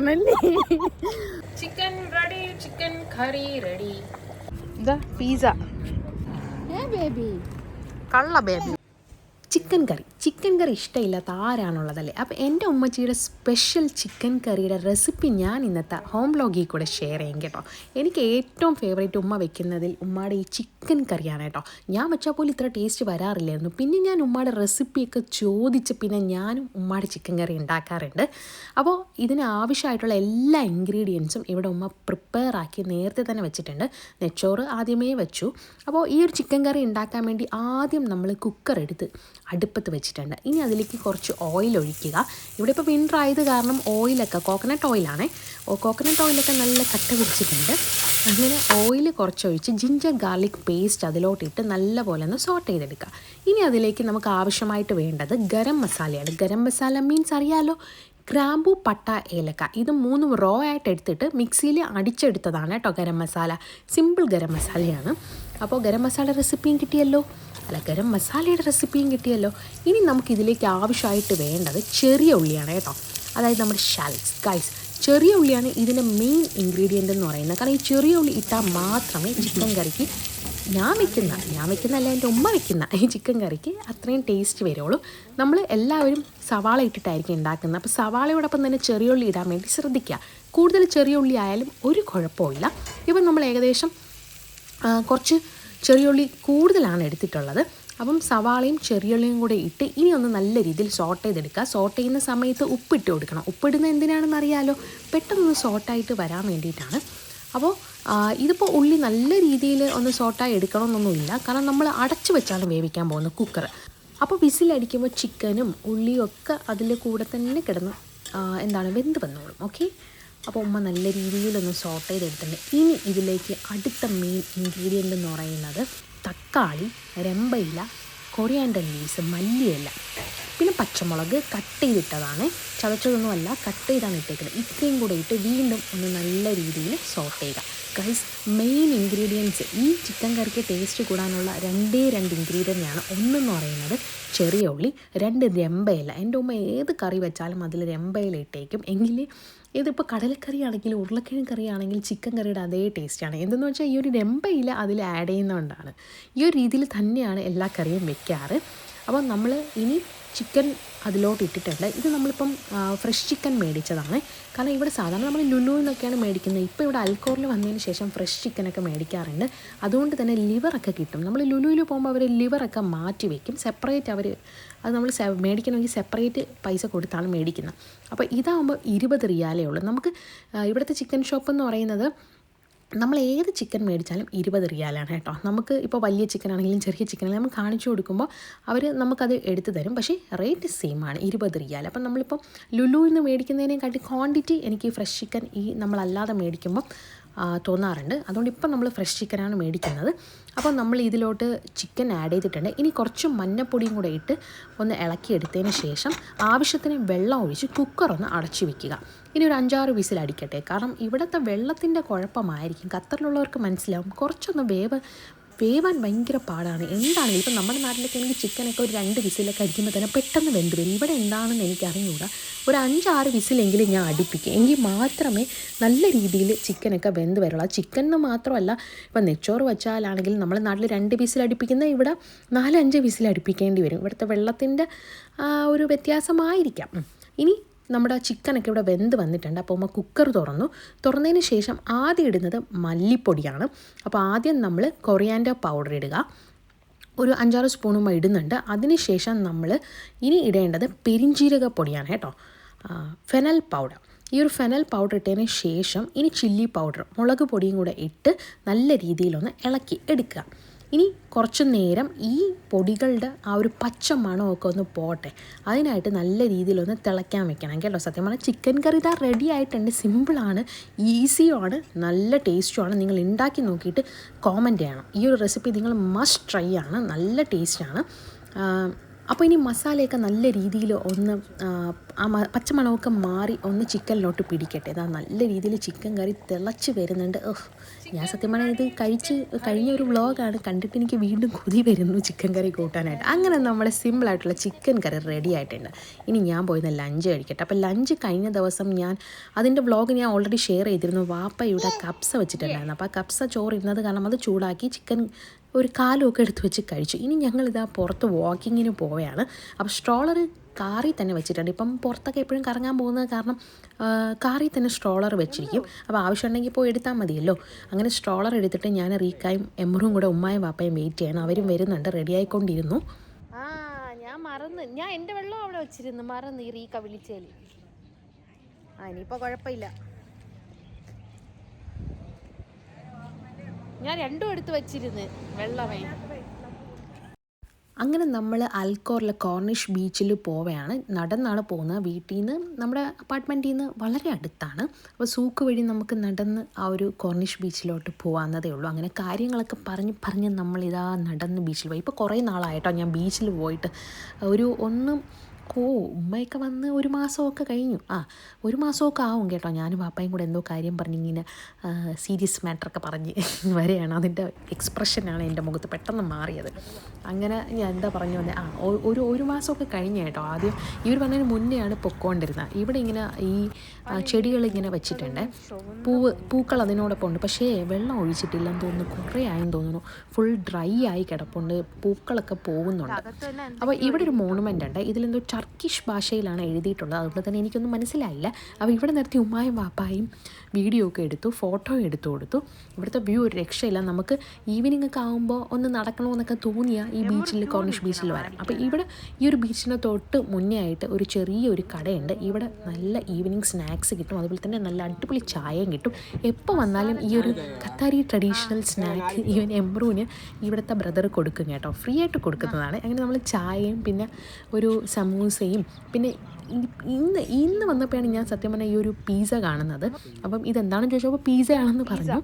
പറഞ്ഞല്ലേ. Chicken ready, chicken കറി ready. ഇതാ pizza. Baby കള്ള ബേബി. ചിക്കൻ കറി ഇഷ്ടമില്ലാത്ത ആരാണുള്ളതല്ലേ. അപ്പോൾ എൻ്റെ ഉമ്മച്ചിയുടെ സ്പെഷ്യൽ ചിക്കൻ കറിയുടെ റെസിപ്പി ഞാൻ ഇന്നത്തെ ഹോം വ്ലോഗിൽ കൂടെ ഷെയർ ചെയ്യും കേട്ടോ. എനിക്ക് ഏറ്റവും ഫേവറേറ്റ് ഉമ്മ വെക്കുന്നതിൽ ഉമ്മയുടെ ഈ ചിക്കൻ കറിയാണ് കേട്ടോ. ഞാൻ വെച്ചാൽ പോലും ഇത്ര ടേസ്റ്റ് വരാറില്ലായിരുന്നു. പിന്നെ ഞാൻ ഉമ്മയുടെ റെസിപ്പിയൊക്കെ ചോദിച്ച് പിന്നെ ഞാനും ഉമ്മയുടെ ചിക്കൻ കറി ഉണ്ടാക്കാറുണ്ട്. അപ്പോൾ ഇതിന് ആവശ്യമായിട്ടുള്ള എല്ലാ ഇൻഗ്രീഡിയൻസും ഇവിടെ ഉമ്മ പ്രിപ്പയർ ആക്കി നേരത്തെ തന്നെ വെച്ചിട്ടുണ്ട്. നെച്ചോറ് ആദ്യമേ വെച്ചു. അപ്പോൾ ഈ ഒരു ചിക്കൻ കറി ഉണ്ടാക്കാൻ വേണ്ടി ആദ്യം നമ്മൾ കുക്കർ എടുത്ത് അടുപ്പത്ത് വെച്ചിട്ടുണ്ട്. ഇനി അതിലേക്ക് കുറച്ച് ഓയിൽ ഒഴിക്കുക. ഇവിടെ ഇപ്പോൾ വിൻ്റർ ആയത് കാരണം ഓയിലൊക്കെ കോക്കനട്ട് ഓയിലാണേ. കോക്കനട്ട് ഓയിലൊക്കെ നല്ല കട്ട പിടിച്ചിട്ടുണ്ട്. അങ്ങനെ ഓയിൽ കുറച്ചൊഴിച്ച് ജിഞ്ചർ ഗാർലിക് പേസ്റ്റ് അതിലോട്ടിട്ട് നല്ലപോലെ ഒന്ന് സോട്ട് ചെയ്തെടുക്കുക. ഇനി അതിലേക്ക് നമുക്ക് ആവശ്യമായിട്ട് വേണ്ടത് ഗരം മസാലയാണ്. ഗരം മസാല മീൻസ് അറിയാലോ, ഗ്രാമ്പൂ, പട്ട, ഏലക്ക. ഇത് മൂന്നും റോ ആയിട്ട് എടുത്തിട്ട് മിക്സിയിൽ അടിച്ചെടുത്തതാണ് കേട്ടോ ഗരം മസാല. സിമ്പിൾ ഗരം മസാലയാണ്. അപ്പോൾ ഗരം മസാല റെസിപ്പിയും കിട്ടിയല്ലോ, ഗരം മസാലയുടെ റെസിപ്പിയും കിട്ടിയല്ലോ. ഇനി നമുക്കിതിലേക്ക് ആവശ്യമായിട്ട് വേണ്ടത് ചെറിയ ഉള്ളിയാണ് കേട്ടോ. അതായത് നമ്മുടെ ഷാലറ്റ്സ് ഗൈസ്. ചെറിയ ഉള്ളിയാണ് ഇതിൻ്റെ മെയിൻ ഇൻഗ്രീഡിയൻ്റ് എന്ന് പറയുന്നത്. കാരണം ഈ ചെറിയ ഉള്ളി ഇട്ടാൽ മാത്രമേ ചിക്കൻ കറിക്ക് ഞാൻ വെക്കുന്നല്ല എൻ്റെ ഉമ്മ വെക്കുന്ന ഈ ചിക്കൻ കറിക്ക് അത്രയും ടേസ്റ്റ് വരുള്ളൂ. നമ്മൾ എല്ലാവരും സവാള ഇട്ടിട്ടായിരിക്കും ഉണ്ടാക്കുന്നത്. അപ്പോൾ സവാളയോടൊപ്പം തന്നെ ചെറിയ ഉള്ളി ഇടാൻ വേണ്ടി ശ്രദ്ധിക്കുക. കൂടുതൽ ചെറിയ ഉള്ളി ആയാലും ഒരു കുഴപ്പമില്ല. ഇപ്പം നമ്മൾ ഏകദേശം കുറച്ച് ചെറിയ ഉള്ളി കൂടുതലാണ് എടുത്തിട്ടുള്ളത്. അപ്പം സവാളയും ചെറിയുള്ളിയും കൂടെ ഇട്ട് ഇനി ഒന്ന് നല്ല രീതിയിൽ സോട്ട് ചെയ്തെടുക്കുക. സോട്ട് ചെയ്യുന്ന സമയത്ത് ഉപ്പിട്ട് കൊടുക്കണം. ഉപ്പിടുന്നത് എന്തിനാണെന്ന് അറിയാലോ, പെട്ടെന്നൊന്ന് സോട്ടായിട്ട് വരാൻ വേണ്ടിയിട്ടാണ്. അപ്പോൾ ഇതിപ്പോൾ ഉള്ളി നല്ല രീതിയിൽ ഒന്ന് സോട്ടായി എടുക്കണമെന്നൊന്നുമില്ല. കാരണം നമ്മൾ അടച്ചു വെച്ചാണ് വേവിക്കാൻ പോകുന്നത് കുക്കർ. അപ്പോൾ വിസിലടിക്കുമ്പോൾ ചിക്കനും ഉള്ളിയും ഒക്കെ അതിൽ കൂടെ തന്നെ കിടന്ന് വെന്ത് വന്നോളും. ഓക്കെ. അപ്പോൾ ഉമ്മ നല്ല രീതിയിലൊന്ന് സോട്ട് ചെയ്തെടുത്തിട്ടുണ്ട്. ഇനി ഇതിലേക്ക് അടുത്ത മെയിൻ ഇൻഗ്രീഡിയൻ്റ് എന്ന് പറയുന്നത് തക്കാളി, രമ്പയില, കൊറിയാൻഡർ ലീവ്സ്, മല്ലിയില, പിന്നെ പച്ചമുളക് കട്ട് ചെയ്തിട്ടതാണ്, ചതച്ചതൊന്നുമല്ല, കട്ട് ചെയ്താണ് ഇട്ടേക്കുന്നത്. ഇത്രയും കൂടെ ഇട്ട് വീണ്ടും ഒന്ന് നല്ല രീതിയിൽ സോട്ട് ചെയ്യുക. ഗൈസ്, മെയിൻ ഇൻഗ്രീഡിയൻസ് ഈ ചിക്കൻ കറിക്ക് ടേസ്റ്റ് കൂടാനുള്ള രണ്ട് ഇൻഗ്രീഡിയൻ്റാണ്. ഒന്നെന്ന് പറയുന്നത് ചെറിയ ഉള്ളി, 2 രമ്പയില. എൻ്റെ ഉമ്മ ഏത് കറി വെച്ചാലും അതിൽ രമ്പയില ഇട്ടേക്കും. എങ്കിൽ ഇതിപ്പോൾ കടലക്കറി ആണെങ്കിലും ഉരുളക്കിഴങ്ങ് കറി ആണെങ്കിലും ചിക്കൻ കറിയുടെ അതേ ടേസ്റ്റാണ്. എന്തെന്ന് വെച്ചാൽ ഈ ഒരു രമ്പയില അതിൽ ആഡ് ചെയ്യുന്നതുകൊണ്ടാണ്. ഈ ഒരു രീതിയിൽ തന്നെയാണ് എല്ലാ കറിയും വെക്കാറ്. അപ്പോൾ നമ്മൾ ഇനി ചിക്കൻ അതിലോട്ട് ഇട്ടിട്ടുണ്ട്. ഇത് നമ്മളിപ്പം ഫ്രഷ് ചിക്കൻ മേടിച്ചതാണ്. കാരണം ഇവിടെ സാധാരണ നമ്മൾ ലുലുവിൽ നിന്നൊക്കെയാണ് മേടിക്കുന്നത്. ഇപ്പോൾ ഇവിടെ അൽക്കോറിൽ വന്നതിന് ശേഷം ഫ്രഷ് ചിക്കനൊക്കെ മേടിക്കാറുണ്ട്. അതുകൊണ്ട് തന്നെ ലിവറൊക്കെ കിട്ടും. നമ്മൾ ലുലുവിൽ പോകുമ്പോൾ അവർ ലിവറൊക്കെ മാറ്റി വയ്ക്കും. സെപ്പറേറ്റ് അത് നമ്മൾ മേടിക്കണമെങ്കിൽ സെപ്പറേറ്റ് പൈസ കൊടുത്താണ് മേടിക്കുന്നത്. അപ്പോൾ ഇതാകുമ്പോൾ 20 റിയാലേ ഉള്ളൂ. നമുക്ക് ഇവിടുത്തെ ചിക്കൻ ഷോപ്പ് എന്ന് പറയുന്നത് നമ്മൾ ഏത് ചിക്കൻ മേടിച്ചാലും 20 റിയാലാണ് കേട്ടോ. നമുക്ക് ഇപ്പോൾ വലിയ ചിക്കൻ ആണെങ്കിലും ചെറിയ ചിക്കൻ ആണെങ്കിലും നമ്മൾ കാണിച്ചു കൊടുക്കുമ്പോൾ അവർ നമുക്കത് എടുത്തു തരും. പക്ഷേ റേറ്റ് സെയിം ആണ്, 20 റിയാൽ. അപ്പം നമ്മളിപ്പം ലുലുവിൽ നിന്ന് മേടിക്കുന്നതിനെക്കാട്ടി ക്വാണ്ടിറ്റി എനിക്ക് ഫ്രഷ് ചിക്കൻ ഈ നമ്മളല്ലാതെ മേടിക്കുമ്പോൾ തോന്നാറുണ്ട്. അതുകൊണ്ട് ഇപ്പം നമ്മൾ ഫ്രഷ് ചിക്കനാണ് മേടിക്കുന്നത്. അപ്പോൾ നമ്മൾ ഇതിലോട്ട് ചിക്കൻ ആഡ് ചെയ്തിട്ടുണ്ട്. ഇനി കുറച്ച് മഞ്ഞപ്പൊടിയും കൂടെ ഇട്ട് ഒന്ന് ഇളക്കിയെടുത്തതിന് ശേഷം ആവശ്യത്തിന് വെള്ളം ഒഴിച്ച് കുക്കറൊന്ന് അടച്ചു വെക്കുക. ഇനി ഒരു 5-6 വിസിൽ അടിക്കട്ടെ. കാരണം ഇവിടുത്തെ വെള്ളത്തിൻ്റെ കുഴപ്പമായിരിക്കും. ഖത്തറിലുള്ളവർക്ക് മനസ്സിലാവും. കുറച്ചൊന്ന് വേവാൻ ഭയങ്കര പാടാണ്. എന്താണെങ്കിലും ഇപ്പം നമ്മുടെ നാട്ടിലൊക്കെ എനിക്ക് ചിക്കനൊക്കെ ഒരു 2 വിസിലൊക്കെ അടിക്കുമ്പോൾ തന്നെ പെട്ടെന്ന് വെന്ത് വരും. ഇവിടെ എന്താണെന്ന് എനിക്കറിഞ്ഞൂടാ. ഒരു 5-6 വിസിലെങ്കിലും ഞാൻ അടുപ്പിക്കും. എങ്കിൽ മാത്രമേ നല്ല രീതിയിൽ ചിക്കനൊക്കെ വെന്ത് വരുള്ളൂ. ആ ചിക്കനിന് മാത്രമല്ല, ഇപ്പം നെച്ചോറ് വെച്ചാലാണെങ്കിൽ നമ്മുടെ നാട്ടിൽ 2 വിസിൽ അടുപ്പിക്കുന്ന ഇവിടെ 4-5 വിസിൽ അടുപ്പിക്കേണ്ടി വരും. ഇവിടുത്തെ വെള്ളത്തിൻ്റെ ഒരു വ്യത്യാസമായിരിക്കാം. ഇനി നമ്മുടെ ചിക്കനൊക്കെ ഇവിടെ വെന്ത് വന്നിട്ടുണ്ട്. അപ്പോൾ നമ്മൾ കുക്കർ തുറന്നതിന് ശേഷം ആദ്യം ഇടുന്നത് മല്ലിപ്പൊടിയാണ്. അപ്പോൾ ആദ്യം നമ്മൾ കൊറിയാൻഡർ പൗഡർ ഇടുക. ഒരു 5-6 സ്പൂണും ഇടുന്നുണ്ട്. അതിനുശേഷം നമ്മൾ ഇനി ഇടേണ്ടത് പെരിഞ്ജീരക പൊടിയാണ് കേട്ടോ, ഫെനൽ പൗഡർ. ഈ ഒരു ഫെനൽ പൗഡർ ഇട്ടതിന് ശേഷം ഇനി ചില്ലി പൗഡർ, മുളക് പൊടിയും കൂടെ ഇട്ട് നല്ല രീതിയിലൊന്ന് ഇളക്കി എടുക്കുക. ഇനി കുറച്ച് നേരം ഈ പൊടികളുടെ ആ ഒരു പച്ച മണമൊക്കെ ഒന്ന് പോട്ടെ. അതിനായിട്ട് നല്ല രീതിയിലൊന്ന് തിളയ്ക്കാൻ വെക്കണം കേട്ടോ. സത്യം പറഞ്ഞാൽ ചിക്കൻ കറി ഇതാ റെഡി ആയിട്ടുണ്ട്. സിമ്പിളാണ്, ഈസിയുമാണ്, നല്ല ടേസ്റ്റുമാണ്. നിങ്ങൾ ഉണ്ടാക്കി നോക്കിയിട്ട് കോമൻറ്റ് ചെയ്യണം. ഈ ഒരു റെസിപ്പി നിങ്ങൾ മസ്റ്റ് ട്രൈ ആണ്. നല്ല ടേസ്റ്റാണ്. അപ്പോൾ ഇനി മസാലയൊക്കെ നല്ല രീതിയിൽ ഒന്ന് പച്ചമണമൊക്കെ മാറി ഒന്ന് ചിക്കനിലോട്ട് പിടിക്കട്ടെ. ഇതാ നല്ല രീതിയിൽ ചിക്കൻ കറി തിളച്ച് വരുന്നുണ്ട്. ഞാൻ സത്യം പറഞ്ഞാൽ ഇത് കഴിഞ്ഞ ഒരു വ്ളോഗാണ് കണ്ടിട്ട് എനിക്ക് വീണ്ടും കൊതി വരുന്നു ചിക്കൻ കറി കൂട്ടാനായിട്ട്. അങ്ങനെ നമ്മുടെ സിമ്പിളായിട്ടുള്ള ചിക്കൻ കറി റെഡി ആയിട്ടുണ്ട്. ഇനി ഞാൻ പോയിരുന്ന ലഞ്ച് കഴിക്കട്ടെ. അപ്പോൾ ലഞ്ച് കഴിഞ്ഞ ദിവസം അതിൻ്റെ വ്ളോഗ് ഞാൻ ഓൾറെഡി ഷെയർ ചെയ്തിരുന്നു. വാപ്പയുടെ കപ്സ വെച്ചിട്ടുണ്ടായിരുന്നു. അപ്പോൾ ആ കപ്സ ചോറ് ഇരുന്നത് കാരണം അത് ചൂടാക്കി ചിക്കൻ ഒരു കാലുമൊക്കെ എടുത്ത് വെച്ച് കഴിച്ചു. ഇനി ഞങ്ങളിതാ പുറത്ത് വാക്കിങ്ങിന് പോവുകയാണ്. അപ്പോൾ സ്ട്രോളർ കാറിൽ തന്നെ വെച്ചിട്ടുണ്ട്. ഇപ്പം പുറത്തൊക്കെ എപ്പോഴും കറങ്ങാൻ പോകുന്നത് കാരണം കാറിൽ തന്നെ സ്ട്രോളർ വെച്ചിരിക്കും. അപ്പോൾ ആവശ്യമുണ്ടെങ്കിൽ പോയി എടുത്താൽ മതിയല്ലോ. അങ്ങനെ സ്ട്രോളർ എടുത്തിട്ട് ഞാൻ റീക്കായും എമ്മറും കൂടെ ഉമ്മായും വാപ്പയും വെയിറ്റ് ചെയ്യണം. അവരും വരുന്നുണ്ട്, റെഡി ആയിക്കൊണ്ടിരുന്നു. ഞാൻ എൻ്റെ വെള്ളം അവിടെ വെച്ചിരുന്നു, മറന്ന് ഈ റീക്ക വിളിച്ചേൽ. ഇനിയിപ്പോൾ കുഴപ്പമില്ല, ഞാൻ രണ്ടും എടുത്ത് വെച്ചിരുന്നു വെള്ളമേ. അങ്ങനെ നമ്മൾ അൽക്കോറിലെ കോർണിഷ് ബീച്ചിൽ പോവുകയാണ്. നടന്നാണ് പോകുന്നത്. വീട്ടിൽ നിന്ന് നമ്മുടെ അപ്പാർട്ട്മെൻറ്റിൽ നിന്ന് വളരെ അടുത്താണ്. അപ്പോൾ സൂക്ക് വഴി നമുക്ക് നടന്ന് ആ ഒരു കോർണിഷ് ബീച്ചിലോട്ട് പോകാവുന്നതേ ഉള്ളൂ. അങ്ങനെ കാര്യങ്ങളൊക്കെ പറഞ്ഞ് നമ്മളിതാ നടന്ന് ബീച്ചിൽ പോയി. ഇപ്പോൾ കുറേ നാളായിട്ടോ ഞാൻ ബീച്ചിൽ പോയിട്ട്. ഉമ്മയൊക്കെ വന്ന് ഒരു മാസമൊക്കെ കഴിഞ്ഞു. ഒരു മാസമൊക്കെ ആവും കേട്ടോ. ഞാനും പാപ്പയും കൂടെ എന്തോ കാര്യം പറഞ്ഞിങ്ങനെ സീരിയസ് മാറ്ററൊക്കെ പറഞ്ഞ് വരെയാണ്. അതിൻ്റെ എക്സ്പ്രഷനാണ് എൻ്റെ മുഖത്ത് പെട്ടെന്ന് മാറിയത്. അങ്ങനെ ഞാൻ എന്താ പറഞ്ഞു വന്നത്, ഒരു മാസമൊക്കെ കഴിഞ്ഞു കേട്ടോ. ആദ്യം ഇവർ പറഞ്ഞതിന് മുന്നെയാണ് പൊക്കോണ്ടിരുന്നത്. ഇവിടെ ഇങ്ങനെ ഈ ചെടികളിങ്ങനെ വെച്ചിട്ടുണ്ട്, പൂക്കൾ അതിനോടൊപ്പം ഉണ്ട്. പക്ഷേ വെള്ളം ഒഴിച്ചിട്ടില്ലെന്ന് തോന്നുന്നു, കുറേ ആയെന്ന് തോന്നുന്നു. ഫുൾ ഡ്രൈ ആയി കിടപ്പുണ്ട്, പൂക്കളൊക്കെ പോകുന്നുണ്ട്. അപ്പോൾ ഇവിടെ ഒരു മോണുമെൻ്റ് ഉണ്ട്. ഇതിലെന്തോ ടർക്കിഷ് ഭാഷയിലാണ് എഴുതിയിട്ടുള്ളത്. അതുകൊണ്ട് തന്നെ എനിക്കൊന്നും മനസ്സിലായില്ല. അപ്പോൾ ഇവിടെ നിർത്തി ഉമ്മായും വാപ്പായും വീഡിയോ ഒക്കെ എടുത്തു, ഫോട്ടോ എടുത്തു കൊടുത്തു. ഇവിടുത്തെ വ്യൂ ഒരു രക്ഷയില്ല. നമുക്ക് ഈവനിങ് ഒക്കെ ആകുമ്പോൾ ഒന്ന് നടക്കണമെന്നൊക്കെ തോന്നിയാൽ ഈ ബീച്ചിൽ, കോർണിഷ് ബീച്ചിൽ വരാം. അപ്പോൾ ഇവിടെ ഈ ഒരു ബീച്ചിന് തൊട്ട് മുന്നേ ആയിട്ട് ഒരു ചെറിയൊരു കടയുണ്ട്. ഇവിടെ നല്ല ഈവനിങ് സ്നാക്സ് കിട്ടും, അതുപോലെ തന്നെ നല്ല അടിപൊളി ചായയും കിട്ടും. എപ്പോൾ വന്നാലും ഈ ഒരു ഖത്താരി ട്രഡീഷണൽ സ്നാക്ക് ഈവൻ എംബ്രൂന് ഇവിടുത്തെ ബ്രദർ കൊടുക്കും കേട്ടോ, ഫ്രീ ആയിട്ട് കൊടുക്കുന്നതാണ്. അങ്ങനെ നമ്മൾ ചായയും പിന്നെ ഒരു സമൂസയും പിന്നെ ഇന്ന് വന്നപ്പോഴാണ് ഞാൻ സത്യം പറഞ്ഞാൽ ഈ ഒരു പിസ്സ കാണുന്നത്. അപ്പം ഇതെന്താണെന്ന് ചോദിച്ചപ്പോൾ പിസ്സയാണെന്ന് പറഞ്ഞു.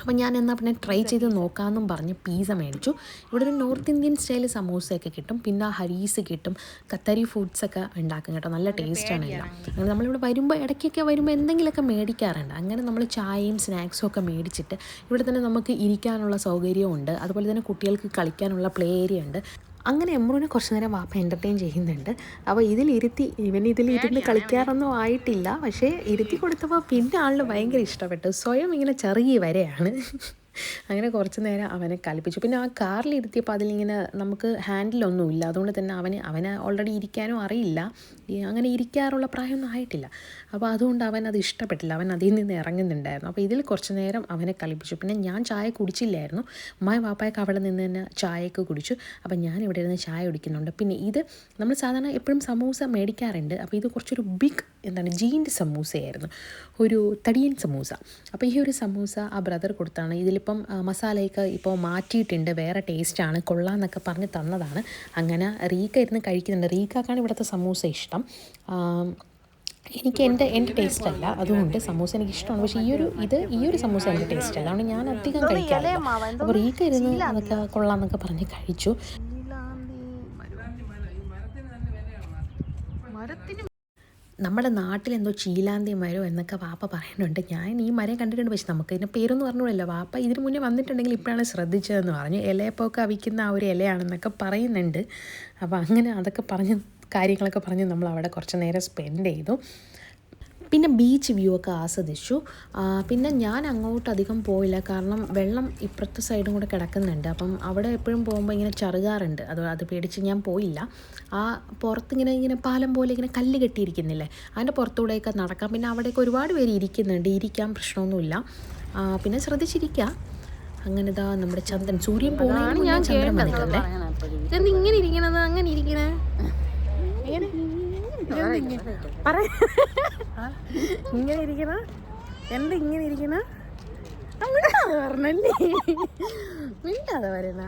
അപ്പം ഞാൻ എന്നാൽ പിന്നെ ട്രൈ ചെയ്ത് നോക്കാമെന്നും പറഞ്ഞ് പിസ്സ മേടിച്ചു. ഇവിടെ ഒരു നോർത്ത് ഇന്ത്യൻ സ്റ്റൈൽ സമൂസയൊക്കെ കിട്ടും, പിന്നെ ഹരീസ് കിട്ടും, ഖത്തരി ഫുഡ്സൊക്കെ ഉണ്ടാക്കും കേട്ടോ. നല്ല ടേസ്റ്റാണ് എല്ലാം. അങ്ങനെ നമ്മളിവിടെ വരുമ്പോൾ ഇടയ്ക്കൊക്കെ വരുമ്പോൾ എന്തെങ്കിലുമൊക്കെ മേടിക്കാറുണ്ട്. അങ്ങനെ നമ്മൾ ചായയും സ്നാക്സും ഒക്കെ മേടിച്ചിട്ട് ഇവിടെ തന്നെ നമുക്ക് ഇരിക്കാനുള്ള സൗകര്യമുണ്ട്, അതുപോലെ തന്നെ കുട്ടികൾക്ക് കളിക്കാനുള്ള പ്ലേ ഏരിയ ഉണ്ട്. അങ്ങനെ എമ്രൂനെ കുറച്ച് നേരം വാപ്പ എൻ്റർടൈൻ ചെയ്യുന്നുണ്ട്. അപ്പോൾ ഇതിലിരുന്ന് കളിക്കാറൊന്നും ആയിട്ടില്ല, പക്ഷേ ഇരുത്തി കൊടുത്തപ്പോൾ പിന്നെ ആളിന് ഭയങ്കര ഇഷ്ടപ്പെട്ടു. സ്വയം ഇങ്ങനെ ചെറിയ വരെയാണ്. അങ്ങനെ കുറച്ച് നേരം അവനെ കളിപ്പിച്ചു. പിന്നെ ആ കാറിലിരുത്തിയപ്പോൾ അതിലിങ്ങനെ നമുക്ക് ഹാൻഡിലൊന്നുമില്ല, അതുകൊണ്ട് തന്നെ അവന് ഓൾറെഡി ഇരിക്കാനും അറിയില്ല, അങ്ങനെ ഇരിക്കാറുള്ള പ്രായമൊന്നും ആയിട്ടില്ല. അപ്പോൾ അതുകൊണ്ട് അവനത് ഇഷ്ടപ്പെട്ടില്ല, അവൻ അതിൽ നിന്ന് ഇറങ്ങുന്നുണ്ടായിരുന്നു. അപ്പോൾ ഇതിൽ കുറച്ച് നേരം അവനെ കളിപ്പിച്ചു. പിന്നെ ഞാൻ ചായ കുടിച്ചില്ലായിരുന്നു, ഉമ്മായും വാപ്പായൊക്കെ അവിടെ നിന്ന് തന്നെ ചായയൊക്കെ കുടിച്ചു. അപ്പോൾ ഞാൻ ഇവിടെ ഇരുന്ന് ചായ കുടിക്കുന്നുണ്ട്. പിന്നെ ഇത് നമ്മൾ സാധാരണ എപ്പോഴും സമൂസ മേടിക്കാറുണ്ട്. അപ്പോൾ ഇത് കുറച്ചൊരു ബിഗ് ജീൻ്റെ സമൂസയായിരുന്നു, ഒരു തടിയൻ സമൂസ. അപ്പോൾ ഈ ഒരു സമൂസ ആ ബ്രദർ കൊടുത്താണ്. ഇതിലിപ്പം മസാലയൊക്കെ ഇപ്പോൾ മാറ്റിയിട്ടുണ്ട്, വേറെ ടേസ്റ്റാണ്, കൊള്ളാമെന്നൊക്കെ പറഞ്ഞ് തന്നതാണ്. അങ്ങനെ റീക്ക ഇരുന്ന് കഴിക്കുന്നുണ്ട്. റീക്കാക്കാണ് ഇവിടുത്തെ സമൂസ ഇഷ്ടം. എനിക്ക് എൻ്റെ ടേസ്റ്റ് അല്ല, അതുകൊണ്ട് സമൂസ എനിക്ക് ഇഷ്ടമാണ്. പക്ഷേ ഈ ഒരു സമൂസ എൻ്റെ ടേസ്റ്റ് അല്ല, അതുകൊണ്ട് ഞാൻ അധികം കഴിക്കാറില്ല. അപ്പോൾ റീക്ക ഇരുന്ന് അതൊക്കെ കൊള്ളാമെന്നൊക്കെ പറഞ്ഞ് കഴിച്ചു. നമ്മുടെ നാട്ടിലെന്തോ ചീലാന്തി മരം എന്നൊക്കെ വാപ്പ പറയുന്നുണ്ട്. ഞാൻ ഈ മരം കണ്ടിട്ടുണ്ട്, പക്ഷെ നമുക്കതിൻ്റെ പേരൊന്നും പറഞ്ഞില്ലല്ലോ. വാപ്പ ഇതിന് മുന്നേ വന്നിട്ടുണ്ടെങ്കിൽ ഇപ്പോഴാണ് ശ്രദ്ധിച്ചതെന്ന് പറഞ്ഞു. ഇലയപ്പൊക്കെ അവിക്കുന്ന ആ ഒരു ഇലയാണെന്നൊക്കെ പറയുന്നുണ്ട്. അപ്പോൾ അങ്ങനെ അതൊക്കെ കാര്യങ്ങളൊക്കെ പറഞ്ഞ് നമ്മൾ അവിടെ കുറച്ച് നേരം സ്പെൻഡ് ചെയ്തു. പിന്നെ ബീച്ച് വ്യൂ ഒക്കെ ആസ്വദിച്ചു. പിന്നെ ഞാൻ അങ്ങോട്ട് അധികം പോയില്ല, കാരണം വെള്ളം ഇപ്പുറത്തെ സൈഡും കൂടെ കിടക്കുന്നുണ്ട്. അപ്പം അവിടെ എപ്പോഴും പോകുമ്പോൾ ഇങ്ങനെ ചറുകാറുണ്ട്, അത് പേടിച്ച് ഞാൻ പോയില്ല. ആ പുറത്തിങ്ങനെ പാലം പോലെ ഇങ്ങനെ കല്ല് കെട്ടിയിരിക്കുന്നില്ലേ, അതിൻ്റെ പുറത്തൂടെയൊക്കെ നടക്കാം. പിന്നെ അവിടെയൊക്കെ ഒരുപാട് പേര് ഇരിക്കാൻ പ്രശ്നമൊന്നുമില്ല. പിന്നെ ശ്രദ്ധിച്ചിരിക്കുക. അങ്ങനെ ഇതാ നമ്മുടെ ചന്ദ്രൻ, സൂര്യൻ പോകുന്നതാണ് ഞാൻ ചന്ദ്രൻ വന്നിട്ടല്ലേ. ഇതെന്ത് ഇങ്ങനെ ഇരിക്കണത്, അങ്ങനെ ഇരിക്കണേ ഇങ്ങനെ ഇരിക്കണ ഇങ്ങനെ ഇരിക്കണ മിണ്ടാതെ പറഞ്ഞല്ലേ, മിണ്ടാതെ പറയണ.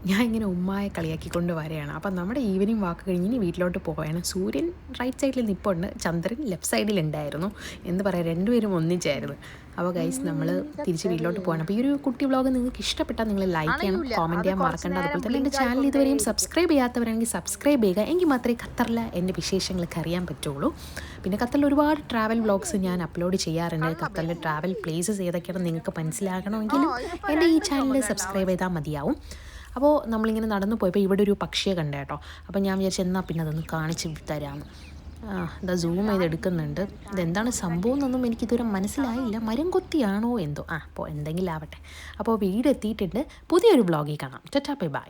ഞാൻ ഇങ്ങനെ ഉമ്മായെ കളിയാക്കിക്കൊണ്ട് വരികയാണ്. അപ്പം നമ്മുടെ ഈവനിങ് വാക്ക് കഴിഞ്ഞ് ഇനി വീട്ടിലോട്ട് പോവുകയാണ്. സൂര്യൻ റൈറ്റ് സൈഡിൽ നിൽപ്പുണ്ട്, ചന്ദ്രൻ ലെഫ്റ്റ് സൈഡിലുണ്ടായിരുന്നു. എന്ത് പറയുക, രണ്ടുപേരും ഒന്നിച്ചായിരുന്നു. അപ്പോൾ ഗൈസ് നമ്മൾ തിരിച്ച് വീട്ടിലോട്ട് പോകണം. അപ്പോൾ ഈ ഒരു കുട്ടി വ്ളോഗ് നിങ്ങൾക്ക് ഇഷ്ടപ്പെട്ടാൽ നിങ്ങൾ ലൈക്ക് ചെയ്യണം, കോമൻറ്റ് ചെയ്യാൻ മറക്കണ്ട. അതുപോലെ തന്നെ എൻ്റെ ചാനൽ ഇതുവരെയും സബ്സ്ക്രൈബ് ചെയ്യാത്തവരാണെങ്കിൽ സബ്സ്ക്രൈബ് ചെയ്യുക. എങ്കിൽ മാത്രമേ ഖത്തറിലെ എൻ്റെ വിശേഷങ്ങളൊക്കെ അറിയാൻ പറ്റുള്ളൂ. പിന്നെ ഖത്തറിൽ ഒരുപാട് ട്രാവൽ വ്ളോഗ്സ് ഞാൻ അപ്ലോഡ് ചെയ്യാറുണ്ട്. ഖത്തറിലെ ട്രാവൽ പ്ലേസസ് ഏതൊക്കെയാണെന്ന് നിങ്ങൾക്ക് മനസ്സിലാകണമെങ്കിലും എൻ്റെ ഈ ചാനൽ സബ്സ്ക്രൈബ് ചെയ്താൽ മതിയാവും. അപ്പോൾ നമ്മളിങ്ങനെ നടന്നു പോയപ്പോൾ ഇവിടെ ഒരു പക്ഷിയെ കണ്ട കേട്ടോ. അപ്പോൾ ഞാൻ വിചാരിച്ചു എന്നാൽ പിന്നെ അതൊന്ന് കാണിച്ച് തരാമെന്ന്. ഇതാ സൂം ചെയ്ത് എടുക്കുന്നുണ്ട്. ഇതെന്താണ് സംഭവം എന്നൊന്നും എനിക്കിതുവരെ മനസ്സിലായില്ല. മരം കൊത്തിയാണോ എന്തോ. അപ്പോൾ എന്തെങ്കിലും ആവട്ടെ. അപ്പോൾ വീട് എത്തിയിട്ടുണ്ട്. പുതിയൊരു വ്ളോഗിൽ കാണാം. Tata bye bye.